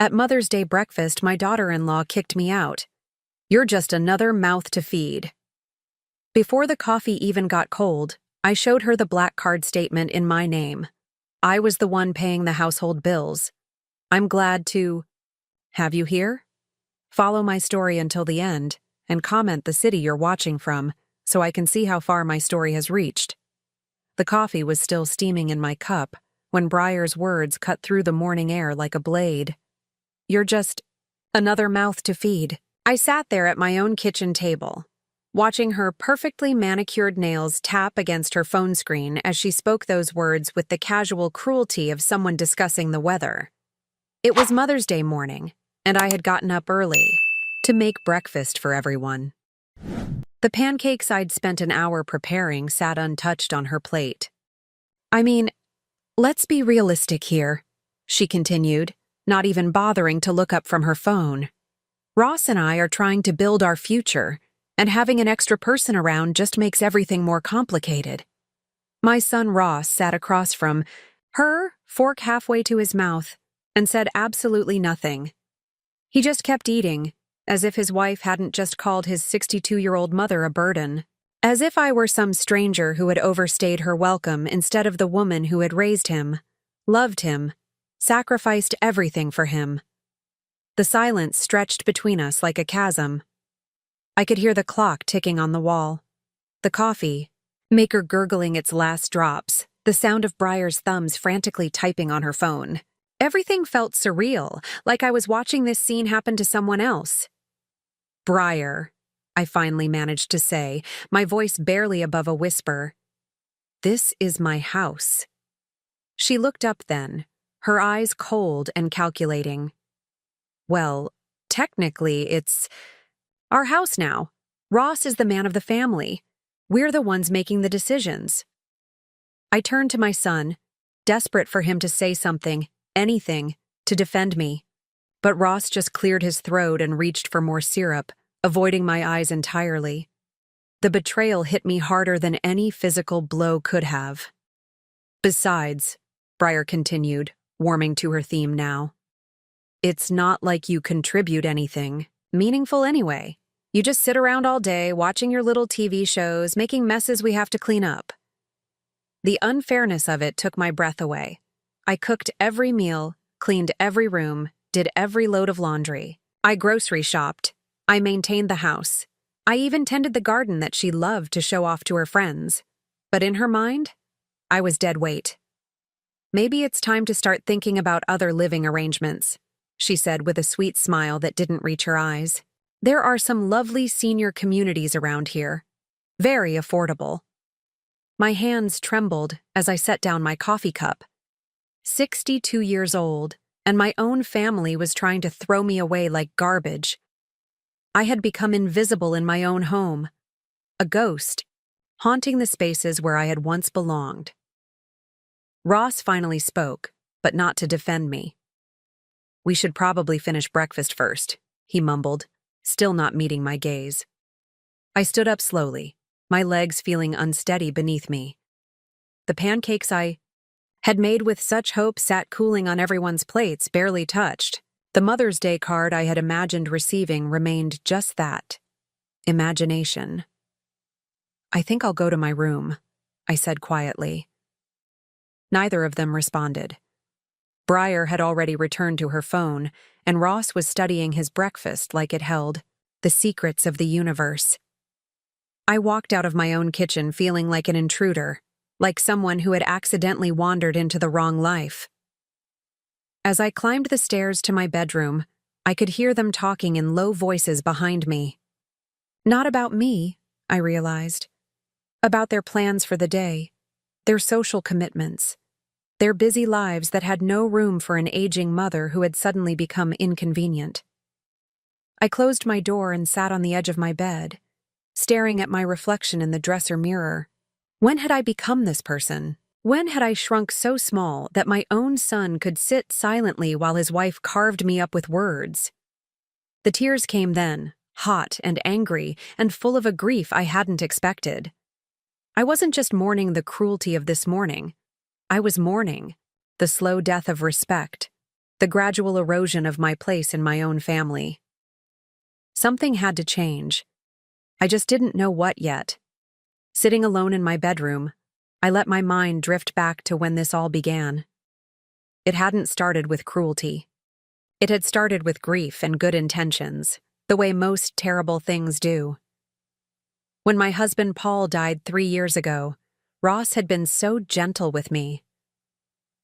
At Mother's Day breakfast, my daughter-in-law kicked me out. You're just another mouth to feed. Before the coffee even got cold, I showed her the black card statement in my name. I was the one paying the household bills. I'm glad to have you here. Follow my story until the end, and comment the city you're watching from, so I can see how far my story has reached. The coffee was still steaming in my cup when Briar's words cut through the morning air like a blade. You're just another mouth to feed. I sat there at my own kitchen table, watching her perfectly manicured nails tap against her phone screen as she spoke those words with the casual cruelty of someone discussing the weather. It was Mother's Day morning, and I had gotten up early to make breakfast for everyone. The pancakes I'd spent an hour preparing sat untouched on her plate. I mean, let's be realistic here, she continued, not even bothering to look up from her phone. Ross and I are trying to build our future, and having an extra person around just makes everything more complicated. My son Ross sat across from her, fork halfway to his mouth, and said absolutely nothing. He just kept eating, as if his wife hadn't just called his 62-year-old mother a burden. As if I were some stranger who had overstayed her welcome instead of the woman who had raised him, loved him, sacrificed everything for him. The silence stretched between us like a chasm. I could hear the clock ticking on the wall, the coffee maker gurgling its last drops, the sound of Briar's thumbs frantically typing on her phone. Everything felt surreal, like I was watching this scene happen to someone else. Briar, I finally managed to say, my voice barely above a whisper. This is my house. She looked up then, her eyes cold and calculating. Well, technically, it's our house now. Ross is the man of the family. We're the ones making the decisions. I turned to my son, desperate for him to say something, anything, to defend me. But Ross just cleared his throat and reached for more syrup, avoiding my eyes entirely. The betrayal hit me harder than any physical blow could have. Besides, Briar continued, warming to her theme now, it's not like you contribute anything meaningful anyway. You just sit around all day watching your little TV shows, making messes we have to clean up. The unfairness of it took my breath away. I cooked every meal, cleaned every room, did every load of laundry. I grocery shopped. I maintained the house. I even tended the garden that she loved to show off to her friends. But in her mind, I was dead weight. Maybe it's time to start thinking about other living arrangements, she said with a sweet smile that didn't reach her eyes. There are some lovely senior communities around here. Very affordable. My hands trembled as I set down my coffee cup. 62 years old, and my own family was trying to throw me away like garbage. I had become invisible in my own home, a ghost, haunting the spaces where I had once belonged. Ross finally spoke, but not to defend me. We should probably finish breakfast first, he mumbled, still not meeting my gaze. I stood up slowly, my legs feeling unsteady beneath me. The pancakes I had made with such hope sat cooling on everyone's plates, barely touched. The Mother's Day card I had imagined receiving remained just that, imagination. I think I'll go to my room, I said quietly. Neither of them responded. Briar had already returned to her phone, and Ross was studying his breakfast like it held the secrets of the universe. I walked out of my own kitchen feeling like an intruder, like someone who had accidentally wandered into the wrong life. As I climbed the stairs to my bedroom, I could hear them talking in low voices behind me. Not about me, I realized. About their plans for the day, their social commitments, their busy lives that had no room for an aging mother who had suddenly become inconvenient. I closed my door and sat on the edge of my bed, staring at my reflection in the dresser mirror. When had I become this person? When had I shrunk so small that my own son could sit silently while his wife carved me up with words? The tears came then, hot and angry and full of a grief I hadn't expected. I wasn't just mourning the cruelty of this morning. I was mourning the slow death of respect, the gradual erosion of my place in my own family. Something had to change. I just didn't know what yet. Sitting alone in my bedroom, I let my mind drift back to when this all began. It hadn't started with cruelty. It had started with grief and good intentions, the way most terrible things do. When my husband Paul died 3 years ago, Ross had been so gentle with me.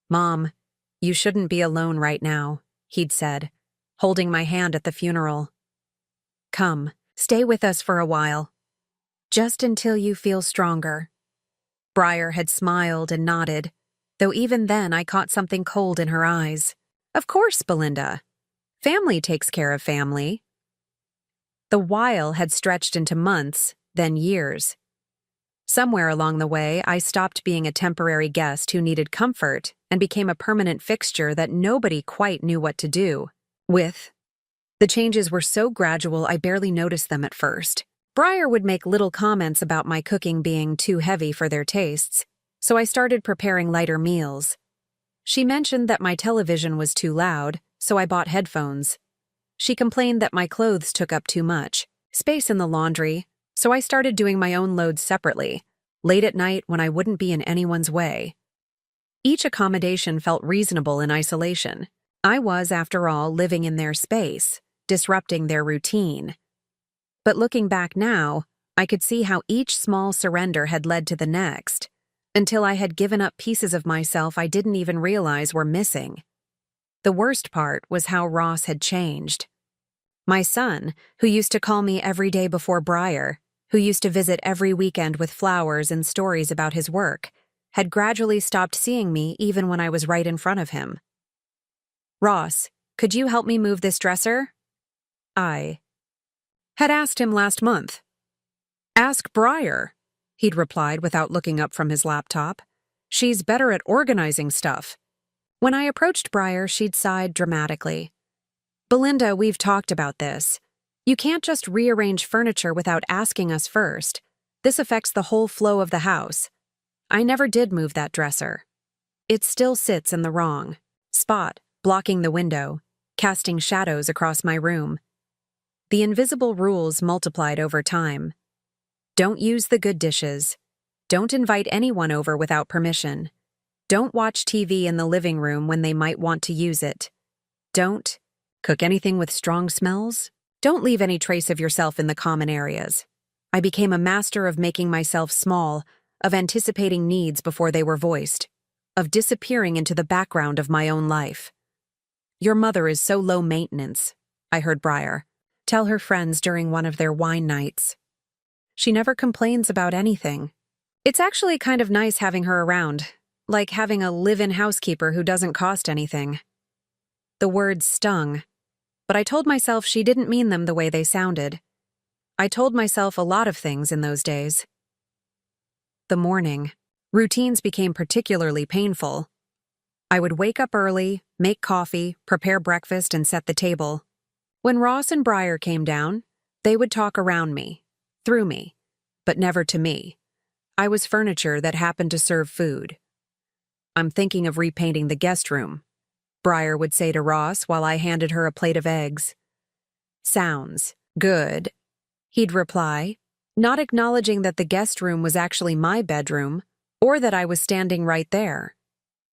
"Mom, you shouldn't be alone right now," he'd said, holding my hand at the funeral. "Come, stay with us for a while. Just until you feel stronger." Briar had smiled and nodded, though even then I caught something cold in her eyes. "Of course, Belinda. Family takes care of family." The while had stretched into months, then years. Somewhere along the way, I stopped being a temporary guest who needed comfort and became a permanent fixture that nobody quite knew what to do with. The changes were so gradual I barely noticed them at first. Briar would make little comments about my cooking being too heavy for their tastes, so I started preparing lighter meals. She mentioned that my television was too loud, so I bought headphones. She complained that my clothes took up too much space in the laundry, so I started doing my own loads separately, late at night when I wouldn't be in anyone's way. Each accommodation felt reasonable in isolation. I was, after all, living in their space, disrupting their routine. But looking back now, I could see how each small surrender had led to the next, until I had given up pieces of myself I didn't even realize were missing. The worst part was how Ross had changed. My son, who used to call me every day before Briar, who used to visit every weekend with flowers and stories about his work, had gradually stopped seeing me even when I was right in front of him. "Ross, could you help me move this dresser?" I had asked him last month. "Ask Briar," he'd replied without looking up from his laptop. "She's better at organizing stuff." When I approached Briar, she'd sighed dramatically. "Belinda, we've talked about this. You can't just rearrange furniture without asking us first. This affects the whole flow of the house. I never did move that dresser. It still sits in the wrong spot, blocking the window, casting shadows across my room." The invisible rules multiplied over time. Don't use the good dishes. Don't invite anyone over without permission. Don't watch TV in the living room when they might want to use it. Don't cook anything with strong smells. Don't leave any trace of yourself in the common areas. I became a master of making myself small, of anticipating needs before they were voiced, of disappearing into the background of my own life. "Your mother is so low maintenance," I heard Briar tell her friends during one of their wine nights. "She never complains about anything. It's actually kind of nice having her around, like having a live-in housekeeper who doesn't cost anything." The words stung, but I told myself she didn't mean them the way they sounded. I told myself a lot of things in those days. The morning. Routines became particularly painful. I would wake up early, make coffee, prepare breakfast, and set the table. When Ross and Briar came down, they would talk around me, through me, but never to me. I was furniture that happened to serve food. "I'm thinking of repainting the guest room," Briar would say to Ross while I handed her a plate of eggs. "Sounds good," he'd reply, not acknowledging that the guest room was actually my bedroom, or that I was standing right there.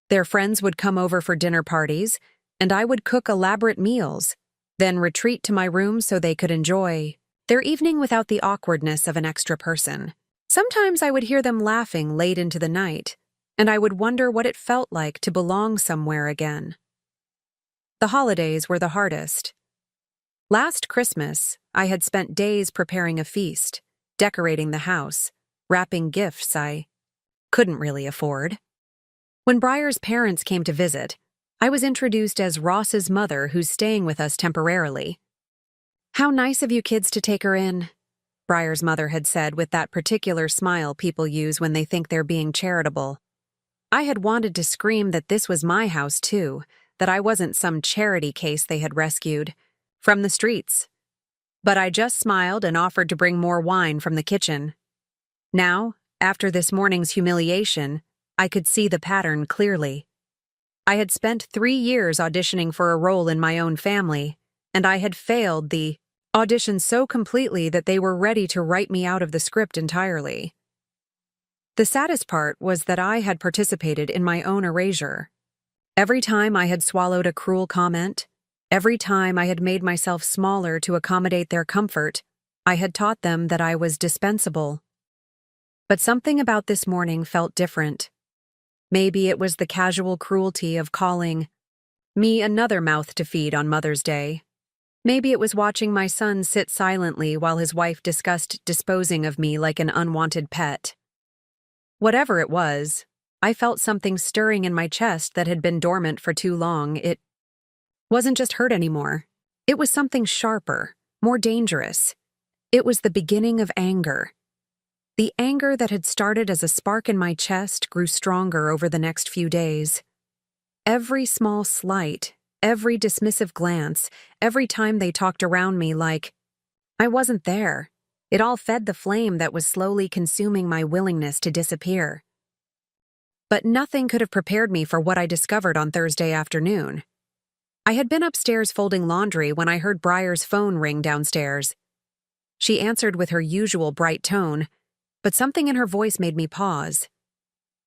Their friends would come over for dinner parties, and I would cook elaborate meals, then retreat to my room so they could enjoy their evening without the awkwardness of an extra person. Sometimes I would hear them laughing late into the night, and I would wonder what it felt like to belong somewhere again. The holidays were the hardest. Last Christmas, I had spent days preparing a feast, decorating the house, wrapping gifts I couldn't really afford. When Briar's parents came to visit, I was introduced as Ross's mother who's staying with us temporarily. "How nice of you kids to take her in," Briar's mother had said with that particular smile people use when they think they're being charitable. I had wanted to scream that this was my house too, that I wasn't some charity case they had rescued from the streets. But I just smiled and offered to bring more wine from the kitchen. Now, after this morning's humiliation, I could see the pattern clearly. I had spent 3 years auditioning for a role in my own family, and I had failed the audition so completely that they were ready to write me out of the script entirely. The saddest part was that I had participated in my own erasure. Every time I had swallowed a cruel comment, every time I had made myself smaller to accommodate their comfort, I had taught them that I was dispensable. But something about this morning felt different. Maybe it was the casual cruelty of calling me another mouth to feed on Mother's Day. Maybe it was watching my son sit silently while his wife discussed disposing of me like an unwanted pet. Whatever it was, I felt something stirring in my chest that had been dormant for too long. It wasn't just hurt anymore. It was something sharper, more dangerous. It was the beginning of anger. The anger that had started as a spark in my chest grew stronger over the next few days. Every small slight, every dismissive glance, every time they talked around me like I wasn't there, it all fed the flame that was slowly consuming my willingness to disappear. But nothing could have prepared me for what I discovered on Thursday afternoon. I had been upstairs folding laundry when I heard Briar's phone ring downstairs. She answered with her usual bright tone, but something in her voice made me pause.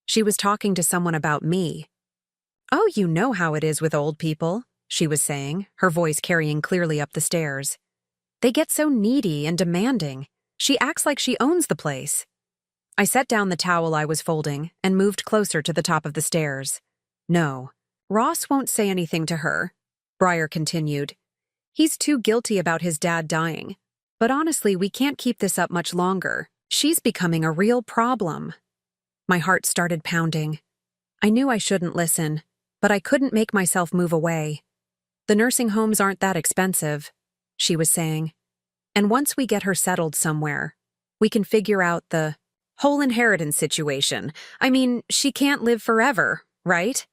She was talking to someone about me. "Oh, you know how it is with old people," she was saying, her voice carrying clearly up the stairs. "They get so needy and demanding. She acts like she owns the place." I set down the towel I was folding and moved closer to the top of the stairs. "No, Ross won't say anything to her," Briar continued. "He's too guilty about his dad dying. But honestly, we can't keep this up much longer. She's becoming a real problem." My heart started pounding. I knew I shouldn't listen, but I couldn't make myself move away. "The nursing homes aren't that expensive," she was saying. "And once we get her settled somewhere, we can figure out the whole inheritance situation. I mean, she can't live forever, right?"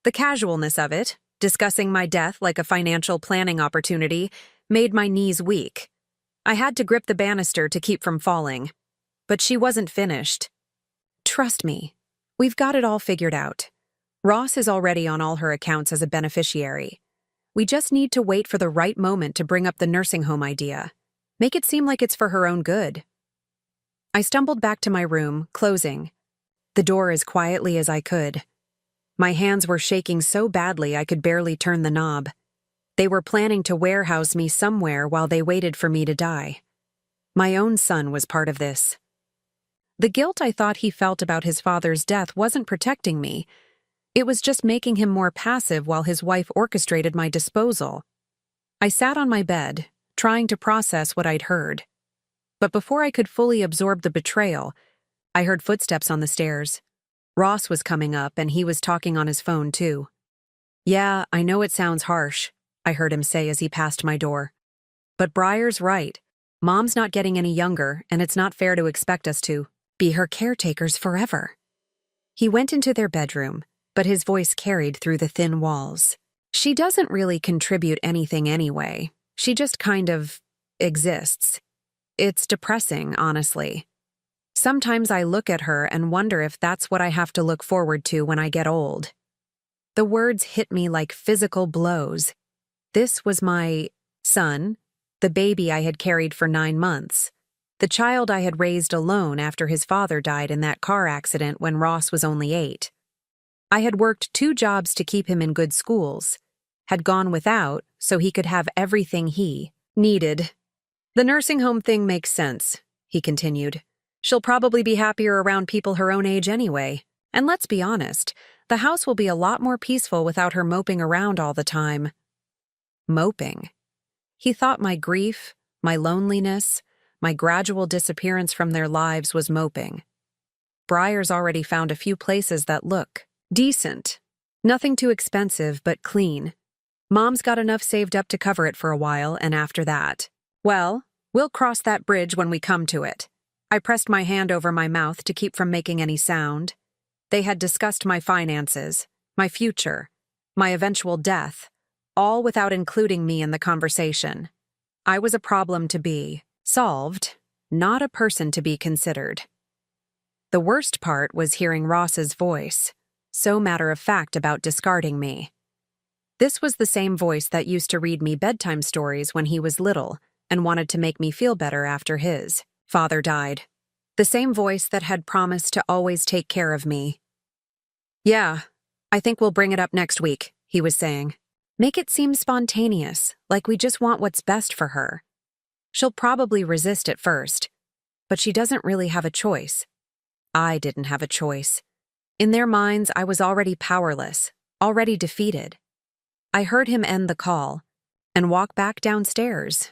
The casualness of it, discussing my death like a financial planning opportunity, made my knees weak. I had to grip the banister to keep from falling. But she wasn't finished. "Trust me, we've got it all figured out. Ross is already on all her accounts as a beneficiary. We just need to wait for the right moment to bring up the nursing home idea. Make it seem like it's for her own good." I stumbled back to my room, closing the door as quietly as I could. My hands were shaking so badly I could barely turn the knob. They were planning to warehouse me somewhere while they waited for me to die. My own son was part of this. The guilt I thought he felt about his father's death wasn't protecting me. It was just making him more passive while his wife orchestrated my disposal. I sat on my bed, trying to process what I'd heard. But before I could fully absorb the betrayal, I heard footsteps on the stairs. Ross was coming up, and he was talking on his phone, too. "Yeah, I know it sounds harsh," I heard him say as he passed my door. "But Briar's right. Mom's not getting any younger, and it's not fair to expect us to be her caretakers forever." He went into their bedroom, but his voice carried through the thin walls. "She doesn't really contribute anything anyway. She just kind of exists. It's depressing, honestly. Sometimes I look at her and wonder if that's what I have to look forward to when I get old." The words hit me like physical blows. This was my son, the baby I had carried for 9 months, the child I had raised alone after his father died in that car accident when Ross was only 8. I had worked 2 jobs to keep him in good schools, had gone without so he could have everything he needed. "The nursing home thing makes sense," he continued. "She'll probably be happier around people her own age anyway. And let's be honest, the house will be a lot more peaceful without her moping around all the time." Moping. He thought my grief, my loneliness, my gradual disappearance from their lives was moping. Briar's already found a few places that look decent. Nothing too expensive, but clean. Mom's got enough saved up to cover it for a while, and after that, well, we'll cross that bridge when we come to it. I pressed my hand over my mouth to keep from making any sound. They had discussed my finances, my future, my eventual death, all without including me in the conversation. I was a problem to be solved, not a person to be considered. The worst part was hearing Ross's voice, so matter-of-fact about discarding me. This was the same voice that used to read me bedtime stories when he was little and wanted to make me feel better after his father died. The same voice that had promised to always take care of me. "Yeah, I think we'll bring it up next week," he was saying. "Make it seem spontaneous, like we just want what's best for her. She'll probably resist at first, but she doesn't really have a choice." I didn't have a choice. In their minds, I was already powerless, already defeated. I heard him end the call and walk back downstairs.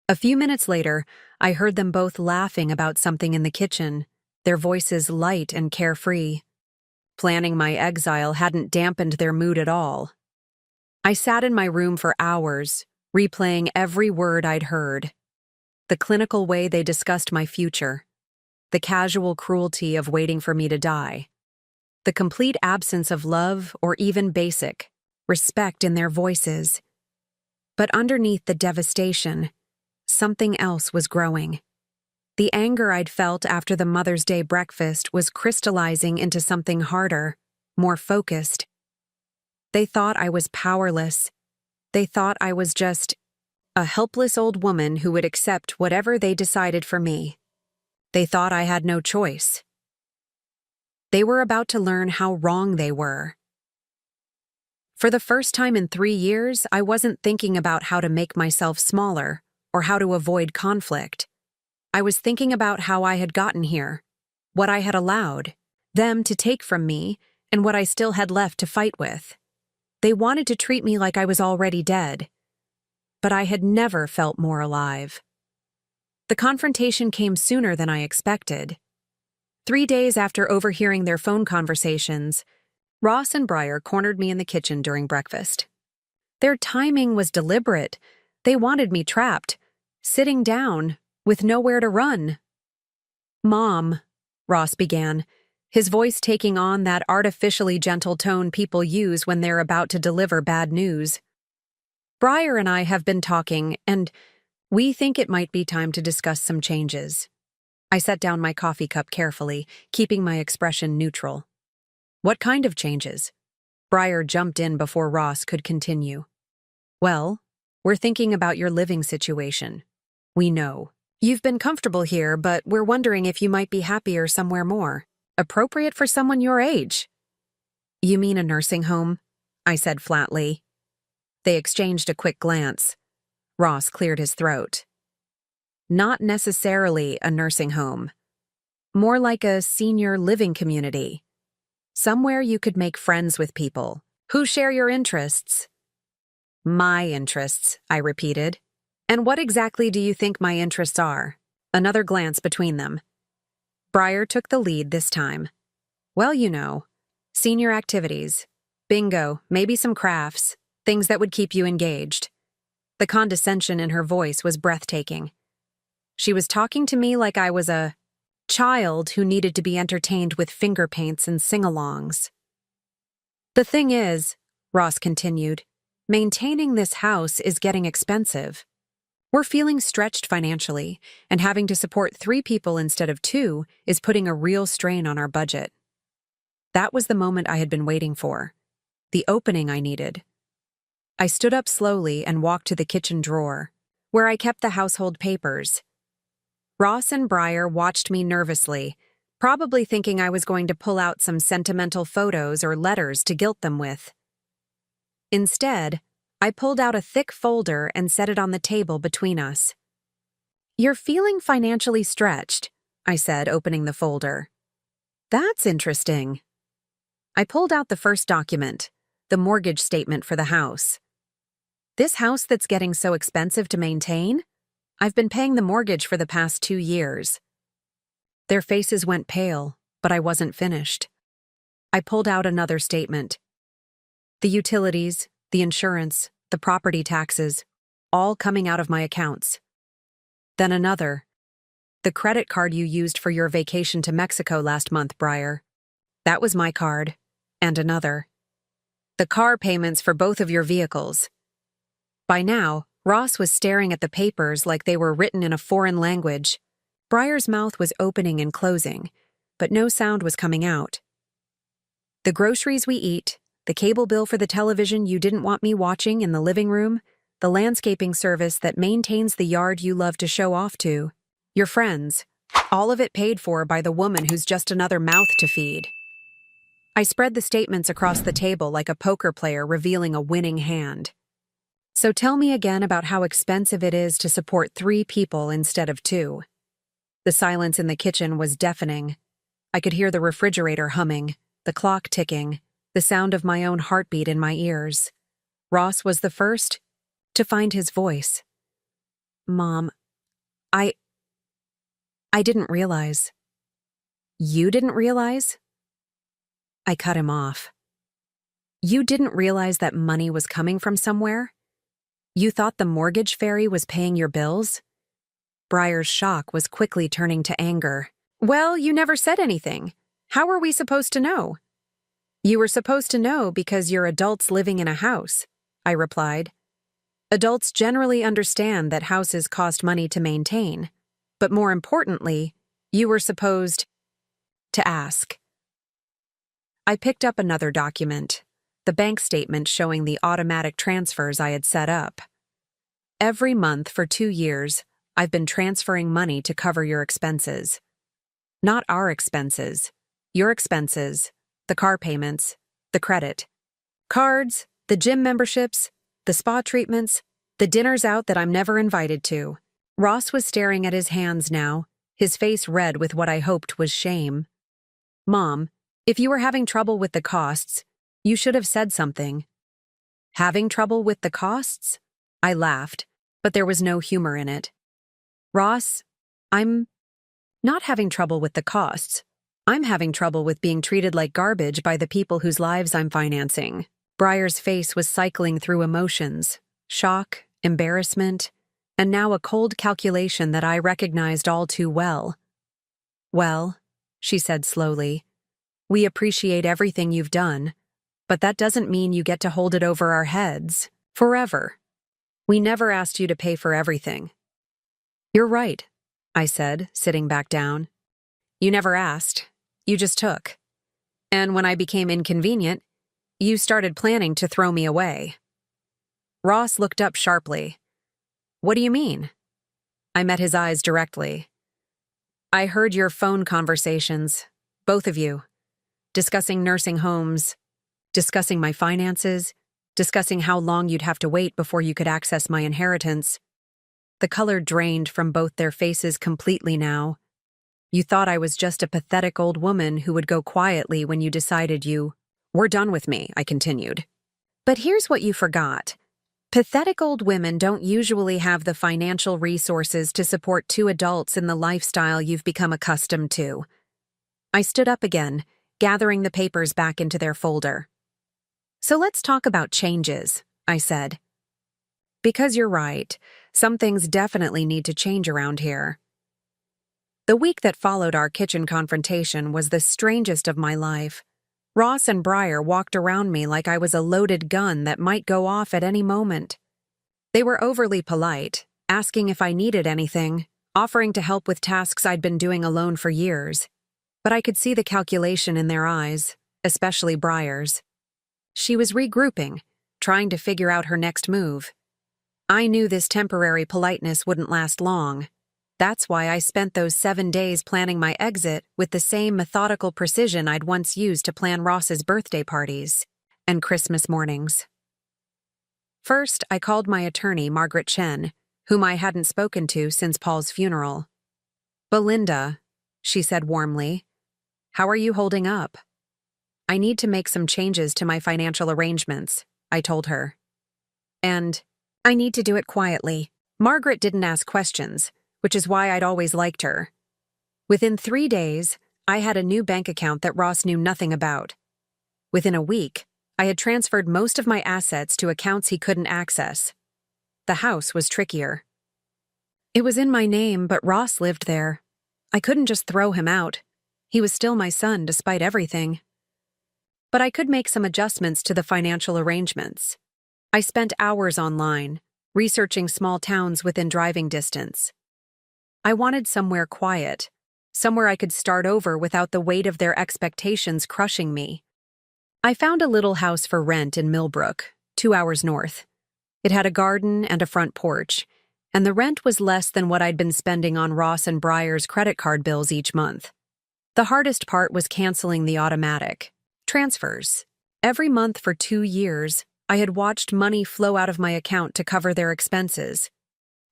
A few minutes later, I heard them both laughing about something in the kitchen, their voices light and carefree. Planning my exile hadn't dampened their mood at all. I sat in my room for hours, replaying every word I'd heard. The clinical way they discussed my future. The casual cruelty of waiting for me to die. The complete absence of love or even basic respect in their voices. But underneath the devastation, something else was growing. The anger I'd felt after the Mother's Day breakfast was crystallizing into something harder, more focused. They thought I was powerless. They thought I was just a helpless old woman who would accept whatever they decided for me. They thought I had no choice. They were about to learn how wrong they were. For the first time in 3 years, I wasn't thinking about how to make myself smaller or how to avoid conflict. I was thinking about how I had gotten here, what I had allowed them to take from me, and what I still had left to fight with. They wanted to treat me like I was already dead, but I had never felt more alive. The confrontation came sooner than I expected. 3 days after overhearing their phone conversations, Ross and Briar cornered me in the kitchen during breakfast. Their timing was deliberate. They wanted me trapped, sitting down, with nowhere to run. "Mom," Ross began, his voice taking on that artificially gentle tone people use when they're about to deliver bad news. "Briar and I have been talking, and we think it might be time to discuss some changes." I set down my coffee cup carefully, keeping my expression neutral. "What kind of changes?" Briar jumped in before Ross could continue. "Well, we're thinking about your living situation. We know. You've been comfortable here, but we're wondering if you might be happier somewhere more appropriate for someone your age." "You mean a nursing home?" I said flatly. They exchanged a quick glance. Ross cleared his throat. "Not necessarily a nursing home. More like a senior living community. Somewhere you could make friends with people who share your interests." "My interests," I repeated. "And what exactly do you think my interests are?" Another glance between them. Briar took the lead this time. "Well, you know, senior activities, bingo, maybe some crafts, things that would keep you engaged." The condescension in her voice was breathtaking. She was talking to me like I was a child who needed to be entertained with finger paints and sing-alongs. "The thing is," Ross continued, "maintaining this house is getting expensive. We're feeling stretched financially, and having to support 3 people instead of 2 is putting a real strain on our budget." That was the moment I had been waiting for. The opening I needed. I stood up slowly and walked to the kitchen drawer, where I kept the household papers. Ross and Briar watched me nervously, probably thinking I was going to pull out some sentimental photos or letters to guilt them with. Instead, I pulled out a thick folder and set it on the table between us. "You're feeling financially stretched," I said, opening the folder. "That's interesting." I pulled out the first document, the mortgage statement for the house. "This house that's getting so expensive to maintain? I've been paying the mortgage for the past 2 years." Their faces went pale, but I wasn't finished. I pulled out another statement. The utilities, the insurance, the property taxes, all coming out of my accounts. Then another. "The credit card you used for your vacation to Mexico last month, Briar. That was my card." And another. "The car payments for both of your vehicles." By now, Ross was staring at the papers like they were written in a foreign language. Briar's mouth was opening and closing, but no sound was coming out. The groceries we eat, the cable bill for the television you didn't want me watching in the living room, the landscaping service that maintains the yard you love to show off to, your friends, all of it paid for by the woman who's just another mouth to feed. I spread the statements across the table like a poker player revealing a winning hand. So tell me again about how expensive it is to support 3 people instead of 2. The silence in the kitchen was deafening. I could hear the refrigerator humming, the clock ticking, the sound of my own heartbeat in my ears. Ross was the first to find his voice. Mom, I didn't realize. You didn't realize? I cut him off. You didn't realize that money was coming from somewhere? You thought the mortgage fairy was paying your bills? Briar's shock was quickly turning to anger. Well, you never said anything. How are we supposed to know? You were supposed to know because you're adults living in a house, I replied. Adults generally understand that houses cost money to maintain, but more importantly, you were supposed to ask. I picked up another document, the bank statement showing the automatic transfers I had set up. Every month for 2 years, I've been transferring money to cover your expenses. Not our expenses, your expenses, the car payments, the credit cards, the gym memberships, the spa treatments, the dinners out that I'm never invited to. Ross was staring at his hands now, his face red with what I hoped was shame. Mom, if you were having trouble with the costs, you should have said something. Having trouble with the costs? I laughed, but there was no humor in it. Ross, I'm not having trouble with the costs. I'm having trouble with being treated like garbage by the people whose lives I'm financing. Briar's face was cycling through emotions, shock, embarrassment, and now a cold calculation that I recognized all too well. Well, she said slowly, we appreciate everything you've done, but that doesn't mean you get to hold it over our heads forever. We never asked you to pay for everything. You're right, I said, sitting back down. You never asked. You just took. And when I became inconvenient, you started planning to throw me away. Ross looked up sharply. What do you mean? I met his eyes directly. I heard your phone conversations, both of you, discussing nursing homes, discussing my finances, discussing how long you'd have to wait before you could access my inheritance. The color drained from both their faces completely now. You thought I was just a pathetic old woman who would go quietly when you decided you were done with me, I continued. But here's what you forgot. Pathetic old women don't usually have the financial resources to support 2 adults in the lifestyle you've become accustomed to. I stood up again, gathering the papers back into their folder. So let's talk about changes, I said. Because you're right, some things definitely need to change around here. The week that followed our kitchen confrontation was the strangest of my life. Ross and Briar walked around me like I was a loaded gun that might go off at any moment. They were overly polite, asking if I needed anything, offering to help with tasks I'd been doing alone for years. But I could see the calculation in their eyes, especially Briar's. She was regrouping, trying to figure out her next move. I knew this temporary politeness wouldn't last long. That's why I spent those 7 days planning my exit with the same methodical precision I'd once used to plan Ross's birthday parties and Christmas mornings. First, I called my attorney, Margaret Chen, whom I hadn't spoken to since Paul's funeral. Belinda, she said warmly, how are you holding up? I need to make some changes to my financial arrangements, I told her. And I need to do it quietly. Margaret didn't ask questions, which is why I'd always liked her. Within 3 days, I had a new bank account that Ross knew nothing about. Within a week, I had transferred most of my assets to accounts he couldn't access. The house was trickier. It was in my name, but Ross lived there. I couldn't just throw him out. He was still my son despite everything. But I could make some adjustments to the financial arrangements. I spent hours online, researching small towns within driving distance. I wanted somewhere quiet, somewhere I could start over without the weight of their expectations crushing me. I found a little house for rent in Millbrook, 2 hours north. It had a garden and a front porch, and the rent was less than what I'd been spending on Ross and Breyer's credit card bills each month. The hardest part was canceling the automatic transfers. Every month for 2 years, I had watched money flow out of my account to cover their expenses.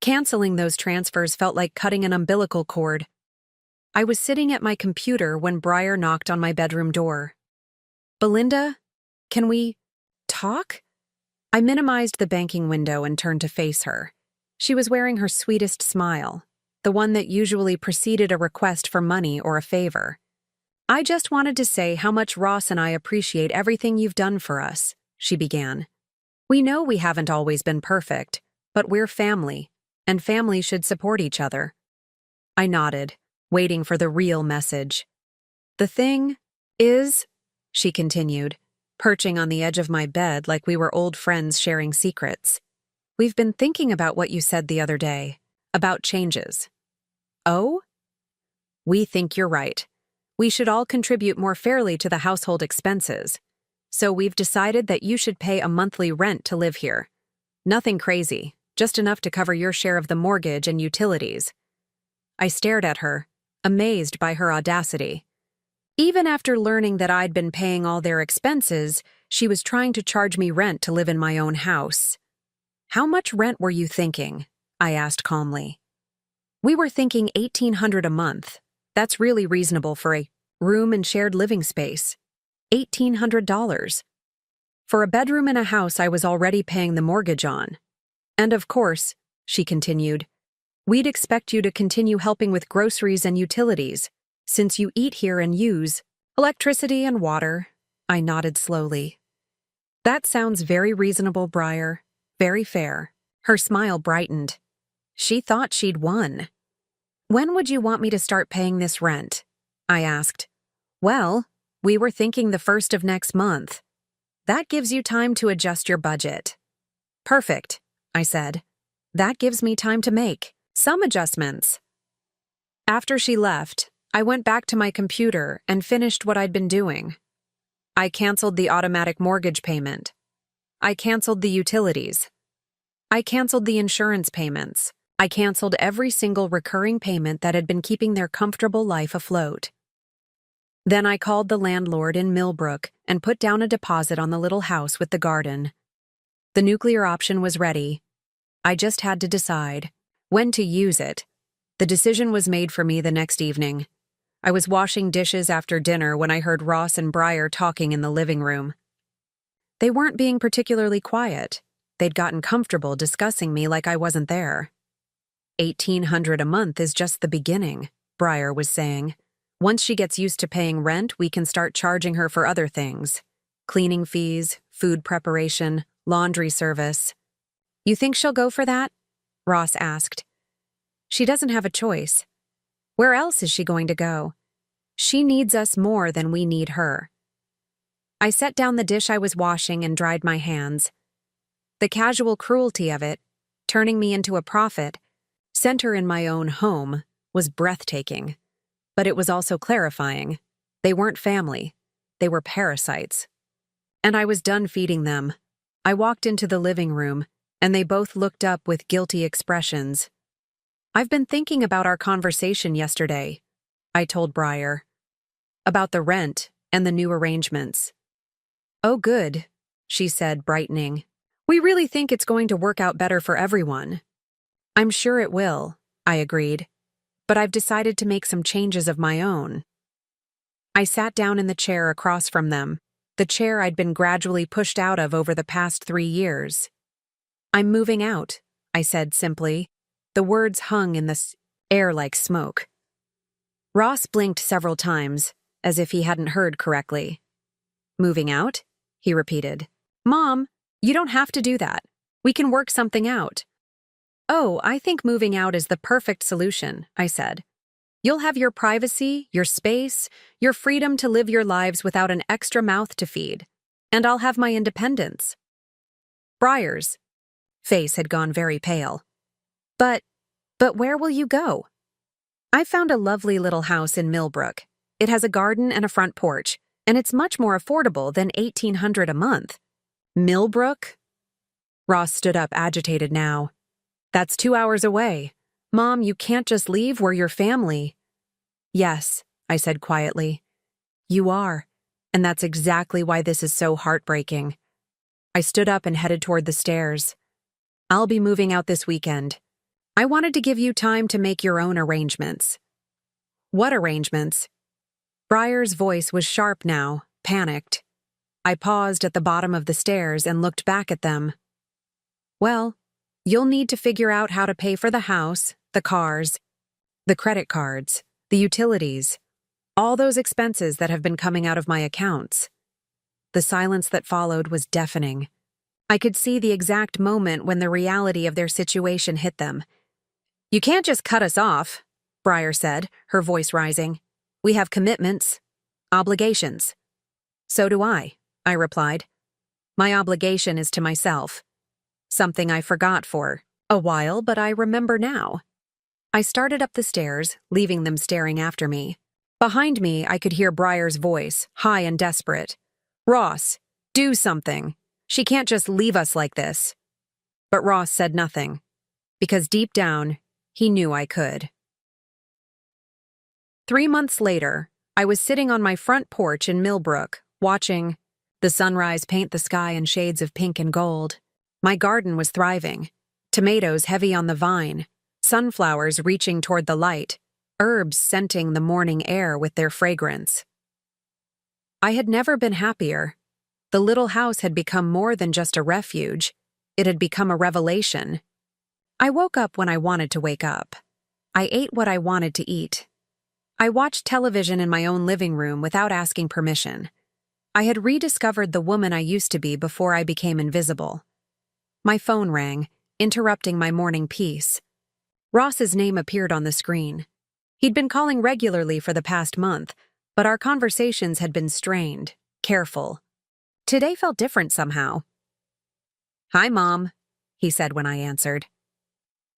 Canceling those transfers felt like cutting an umbilical cord. I was sitting at my computer when Breyer knocked on my bedroom door. "Belinda, can we talk?" I minimized the banking window and turned to face her. She was wearing her sweetest smile, the one that usually preceded a request for money or a favor. "I just wanted to say how much Ross and I appreciate everything you've done for us," she began. "We know we haven't always been perfect, but we're family, and family should support each other." I nodded, waiting for the real message. "The thing is," she continued, perching on the edge of my bed like we were old friends sharing secrets, "we've been thinking about what you said the other day, about changes." "Oh?" "We think you're right. We should all contribute more fairly to the household expenses. So we've decided that you should pay a monthly rent to live here. Nothing crazy, just enough to cover your share of the mortgage and utilities." I stared at her, amazed by her audacity. Even after learning that I'd been paying all their expenses, she was trying to charge me rent to live in my own house. "How much rent were you thinking?" I asked calmly. "We were thinking $1,800 a month. That's really reasonable for a room and shared living space. $1,800. For a bedroom in a house I was already paying the mortgage on. And of course," she continued, "we'd expect you to continue helping with groceries and utilities, since you eat here and use electricity and water." I nodded slowly. "That sounds very reasonable, Breyer. Very fair." Her smile brightened. She thought she'd won. "When would you want me to start paying this rent?" I asked. "Well, we were thinking the 1st of next month. That gives you time to adjust your budget." "Perfect," I said. "That gives me time to make some adjustments." After she left, I went back to my computer and finished what I'd been doing. I canceled the automatic mortgage payment. I canceled the utilities. I canceled the insurance payments. I canceled every single recurring payment that had been keeping their comfortable life afloat. Then I called the landlord in Millbrook and put down a deposit on the little house with the garden. The nuclear option was ready. I just had to decide when to use it. The decision was made for me the next evening. I was washing dishes after dinner when I heard Ross and Breyer talking in the living room. They weren't being particularly quiet. They'd gotten comfortable discussing me like I wasn't there. $1,800 a month is just the beginning, Breyer was saying. Once she gets used to paying rent, we can start charging her for other things. Cleaning fees, food preparation, laundry service. "You think she'll go for that?" Ross asked. "She doesn't have a choice. Where else is she going to go? She needs us more than we need her." I set down the dish I was washing and dried my hands. The casual cruelty of it, turning me into a prophet, sent her in my own home, was breathtaking. But it was also clarifying. They weren't family. They were parasites. And I was done feeding them. I walked into the living room, and they both looked up with guilty expressions. "I've been thinking about our conversation yesterday," I told Breyer. "About the rent and the new arrangements." "Oh, good," she said, brightening. "We really think it's going to work out better for everyone." "I'm sure it will," I agreed. "But I've decided to make some changes of my own." I sat down in the chair across from them, the chair I'd been gradually pushed out of over the past 3 years. "I'm moving out," I said simply. The words hung in the air like smoke. Ross blinked several times, as if he hadn't heard correctly. "Moving out?" he repeated. "Mom, you don't have to do that. We can work something out." "Oh, I think moving out is the perfect solution," I said. "You'll have your privacy, your space, your freedom to live your lives without an extra mouth to feed. And I'll have my independence." Breyer's face had gone very pale. But where will you go?" "I found a lovely little house in Millbrook. It has a garden and a front porch. And it's much more affordable than $1,800 a month. Millbrook? Ross stood up, agitated now. That's 2 hours away. Mom, you can't just leave. We're your family. Yes, I said quietly. You are. And that's exactly why this is so heartbreaking. I stood up and headed toward the stairs. I'll be moving out this weekend. I wanted to give you time to make your own arrangements. What arrangements? Briar's voice was sharp now, panicked. I paused at the bottom of the stairs and looked back at them. Well, you'll need to figure out how to pay for the house, the cars, the credit cards, the utilities, all those expenses that have been coming out of my accounts. The silence that followed was deafening. I could see the exact moment when the reality of their situation hit them. You can't just cut us off, Briar said, her voice rising. We have commitments, obligations. So do I replied. My obligation is to myself. Something I forgot for a while, but I remember now. I started up the stairs, leaving them staring after me. Behind me, I could hear Briar's voice, high and desperate. Ross, do something. She can't just leave us like this. But Ross said nothing, because deep down, he knew I could. 3 months later, I was sitting on my front porch in Millbrook, watching the sunrise paint the sky in shades of pink and gold. My garden was thriving, tomatoes heavy on the vine, sunflowers reaching toward the light, herbs scenting the morning air with their fragrance. I had never been happier. The little house had become more than just a refuge. It had become a revelation. I woke up when I wanted to wake up. I ate what I wanted to eat. I watched television in my own living room without asking permission. I had rediscovered the woman I used to be before I became invisible. My phone rang, interrupting my morning peace. Ross's name appeared on the screen. He'd been calling regularly for the past month, but our conversations had been strained, careful. Today felt different somehow. Hi, Mom, he said when I answered.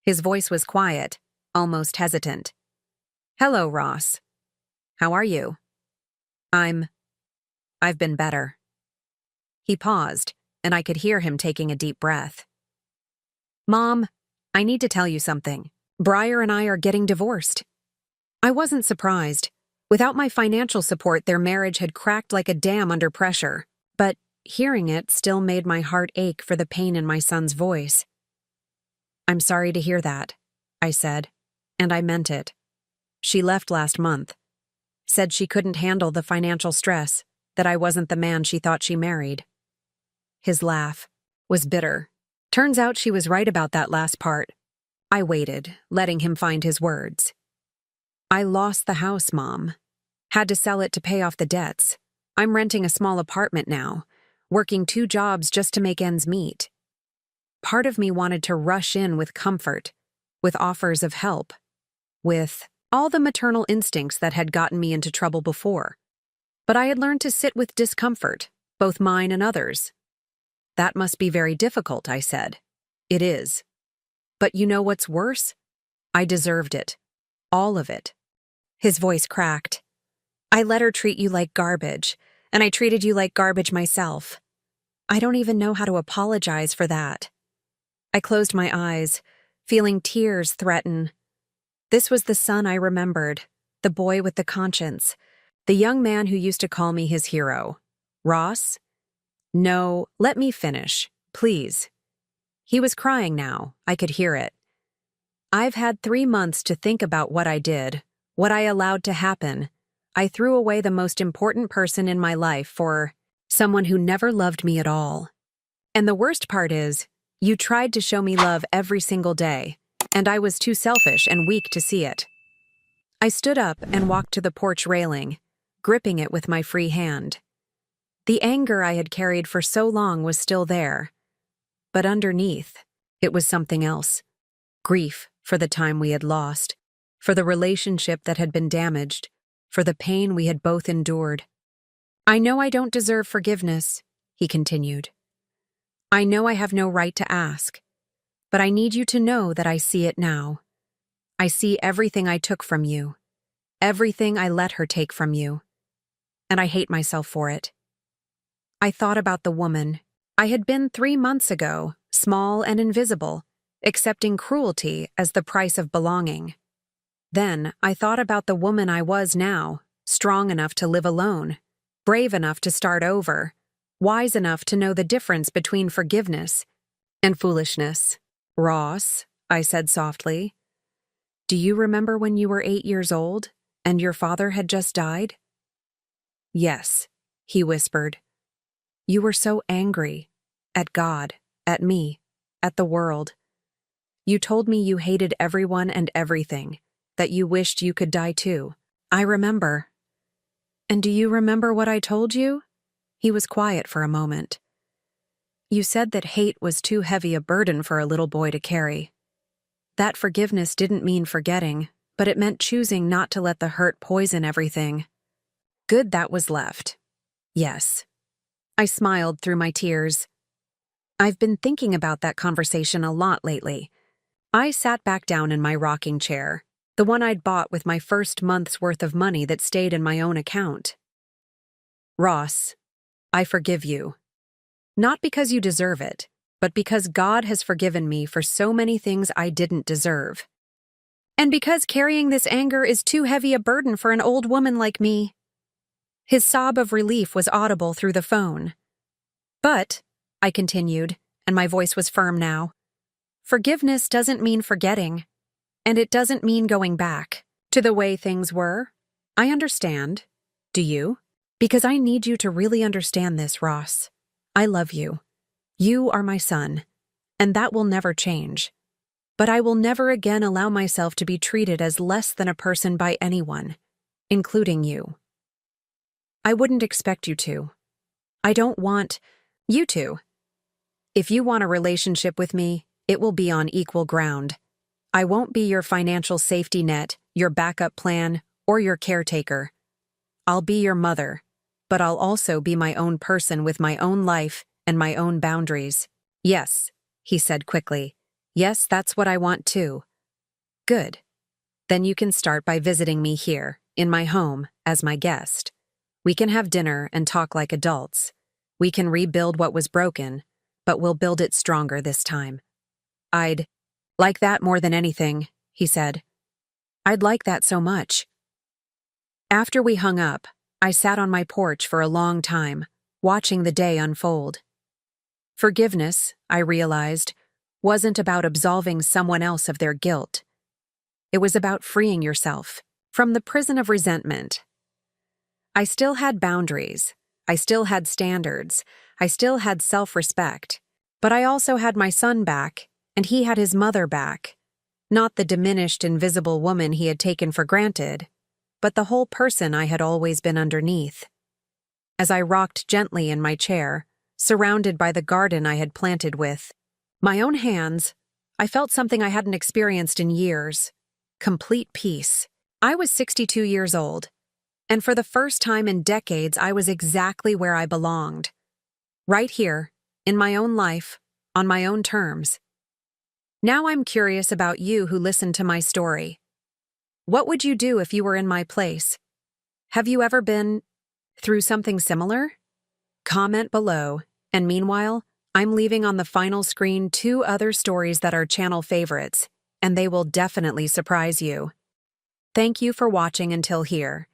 His voice was quiet, almost hesitant. Hello, Ross. How are you? I've been better. He paused, and I could hear him taking a deep breath. Mom, I need to tell you something. Briar and I are getting divorced. I wasn't surprised. Without my financial support, their marriage had cracked like a dam under pressure. But hearing it still made my heart ache for the pain in my son's voice. I'm sorry to hear that, I said, and I meant it. She left last month. Said she couldn't handle the financial stress, that I wasn't the man she thought she married. His laugh was bitter. Turns out she was right about that last part. I waited, letting him find his words. I lost the house, Mom. Had to sell it to pay off the debts. I'm renting a small apartment now, working 2 jobs just to make ends meet. Part of me wanted to rush in with comfort, with offers of help, with all the maternal instincts that had gotten me into trouble before. But I had learned to sit with discomfort, both mine and others. That must be very difficult, I said. It is. But you know what's worse? I deserved it. All of it. His voice cracked. I let her treat you like garbage, and I treated you like garbage myself. I don't even know how to apologize for that. I closed my eyes, feeling tears threaten. This was the son I remembered, the boy with the conscience, the young man who used to call me his hero. Ross? No, let me finish, please. He was crying now. I could hear it. I've had 3 months to think about what I did, what I allowed to happen. I threw away the most important person in my life for someone who never loved me at all. And the worst part is, you tried to show me love every single day, and I was too selfish and weak to see it. I stood up and walked to the porch railing, gripping it with my free hand. The anger I had carried for so long was still there, but underneath, it was something else. Grief for the time we had lost, for the relationship that had been damaged, for the pain we had both endured. I know I don't deserve forgiveness, he continued. I know I have no right to ask, but I need you to know that I see it now. I see everything I took from you, everything I let her take from you. and I hate myself for it. I thought about the woman I had been 3 months ago, small and invisible, accepting cruelty as the price of belonging. Then I thought about the woman I was now, strong enough to live alone, brave enough to start over, wise enough to know the difference between forgiveness and foolishness. "Ross," I said softly, "do you remember when you were 8 years old and your father had just died?" "Yes," he whispered. "You were so angry. At God, at me, at the world. You told me you hated everyone and everything, that you wished you could die too. I remember." "And do you remember what I told you?" He was quiet for a moment. "You said that hate was too heavy a burden for a little boy to carry. That forgiveness didn't mean forgetting, but it meant choosing not to let the hurt poison everything. Good that was left." "Yes." I smiled through my tears. I've been thinking about that conversation a lot lately. I sat back down in my rocking chair, the one I'd bought with my first month's worth of money that stayed in my own account. "Ross, I forgive you. Not because you deserve it, but because God has forgiven me for so many things I didn't deserve. And because carrying this anger is too heavy a burden for an old woman like me." His sob of relief was audible through the phone. "But," I continued, and my voice was firm now, "forgiveness doesn't mean forgetting, and it doesn't mean going back to the way things were. I understand. Do you? Because I need you to really understand this, Ross. I love you. You are my son, and that will never change. But I will never again allow myself to be treated as less than a person by anyone, including you. I wouldn't expect you to. I don't want you to. If you want a relationship with me, it will be on equal ground. I won't be your financial safety net, your backup plan, or your caretaker. I'll be your mother, but I'll also be my own person with my own life and my own boundaries." "Yes," he said quickly. "Yes, that's what I want too." "Good. Then you can start by visiting me here, in my home, as my guest. We can have dinner and talk like adults. We can rebuild what was broken, but we'll build it stronger this time." "I'd like that more than anything," he said. "I'd like that so much." After we hung up, I sat on my porch for a long time, watching the day unfold. Forgiveness, I realized, wasn't about absolving someone else of their guilt. It was about freeing yourself from the prison of resentment. I still had boundaries. I still had standards. I still had self-respect. But I also had my son back, and he had his mother back. Not the diminished, invisible woman he had taken for granted, but the whole person I had always been underneath. As I rocked gently in my chair, surrounded by the garden I had planted with my own hands, I felt something I hadn't experienced in years: complete peace. I was 62 years old, and for the first time in decades I was exactly where I belonged. Right here, in my own life, on my own terms. Now I'm curious about you who listened to my story. What would you do if you were in my place? Have you ever been through something similar? Comment below, and meanwhile, I'm leaving on the final screen 2 other stories that are channel favorites, and they will definitely surprise you. Thank you for watching until here.